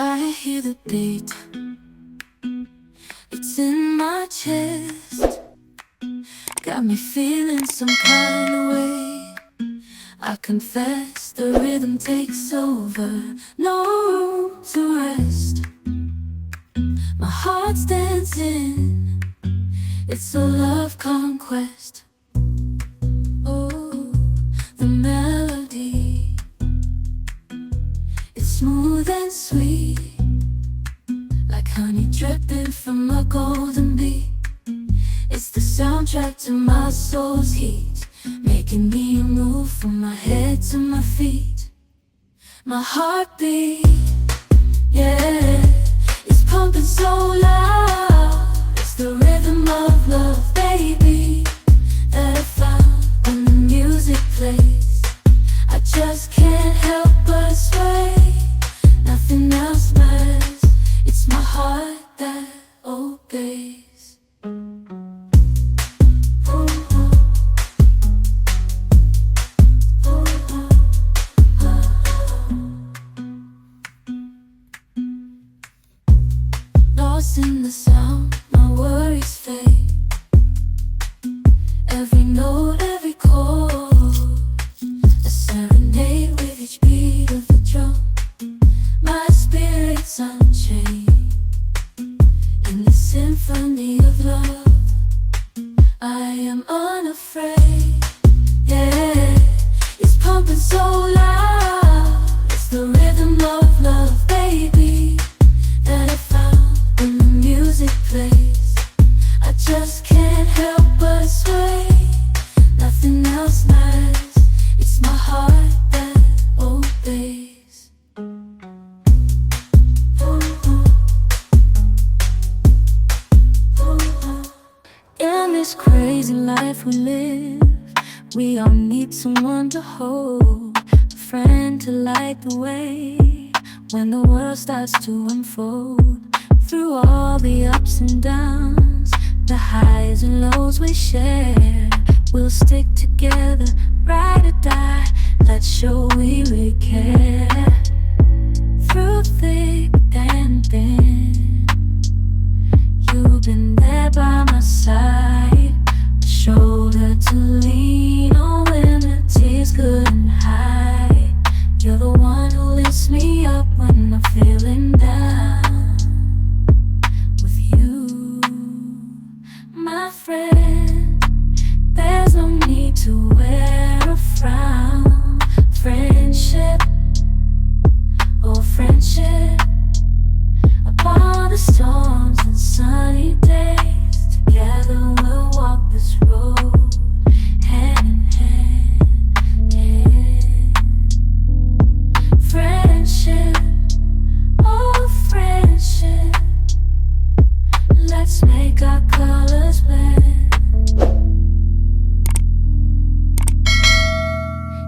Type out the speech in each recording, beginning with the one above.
I hear the beat, it's in my chest, got me feeling some kind of way. I confess the rhythm takes over, no room to rest. My heart's dancing, it's a love conquest. Oh, the melody, it's smooth and sweet, like honey dripping from a golden bee. It's the soundtrack to my soul's heat, making me move from my head to my feet. My heartbeat, yeah, it's pumping so loud. It's the rhythm of love, baby, that I found when the music plays. I just can't help but sway. Nothing else matters, it's my heart that obeys. Lost in the sound, my worries fade. Every note, every chord, a serenade with each beat of the drum. My spirit's unchained in the symphony of love. I am unafraid, yeah, it's pumping so loud. It's the rhythm of love, baby, that I found when the music plays. I just can't help but sway. Nothing else matters, it's my heart that obeys. In this crazy life we live, we all need someone to hold, a friend to light the way when the world starts to unfold. Through all the ups and downs, the highs and lows we share, we'll stick together, ride or die, let's show we really care. Through thick and thin, you've been there by my side, a shoulder to lean on when the tears couldn't hide. You're the one who lifts me up when I'm feeling down. With you, my friend, there's no need to wear a frown. Friendship, oh friendship, upon the storms and sunny days, together we'll walk this road, hand in hand, yeah. Friendship, oh friendship, let's make our colors blend.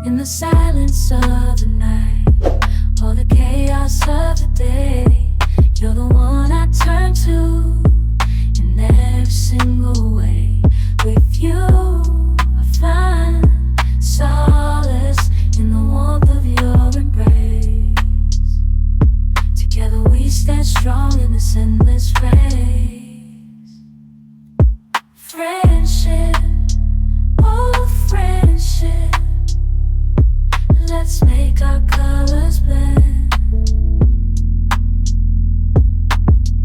In the silence of the night, all the chaos of the day, you're the one I turn to in every single way. With you, I find solace in the warmth of your embrace. Together we stand strong in this endless race. Friendship, oh friendship, let's make our colors blend.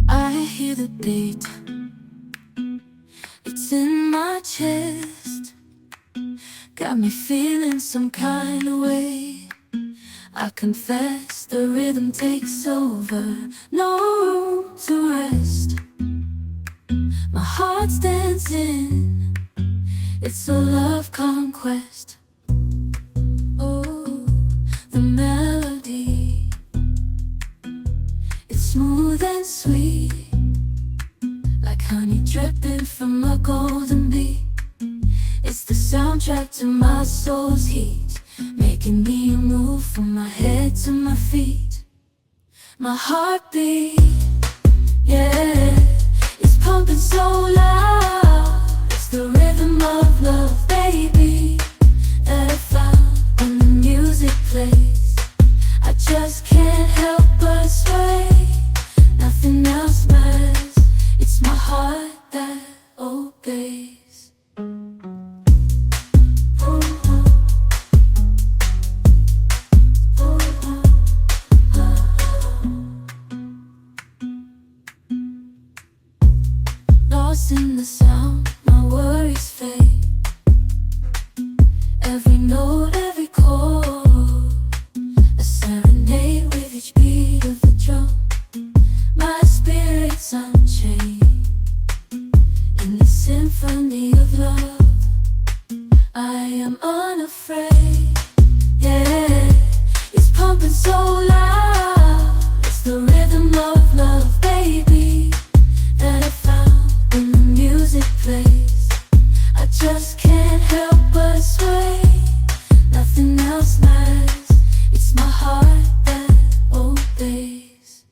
I hear the beat, it's in my chest, got me feeling some kind of way. I confess the rhythm takes over, no room to rest. My heart's dancing, it's a love conquest. Oh, the melody, it's smooth and sweet, like honey dripping from a golden bee. It's the soundtrack to my soul's heat, making me move from my head to my feet. My heartbeat, yeah, it's pumping so loud. It's the rhythm of love, baby, that I found when the music plays. I just can't help but sway. rhythm of love, baby, that I found when the music plays. I just can't help but sway. Nothing else matters. It's my heart that obeys.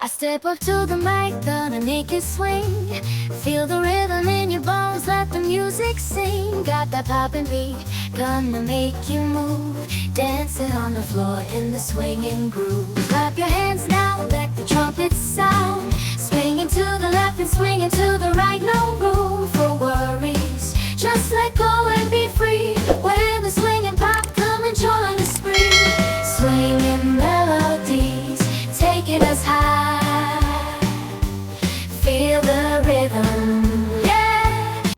I step up to the mic, gonna make it swing. Feel the rhythm in your bones, let the music sing. Got that poppin' beat, gonna make you move. Dancing on the floor in the swinging groove. Clap your hands now, let the trumpets sound. Swinging to the left and swinging to the right, no rules.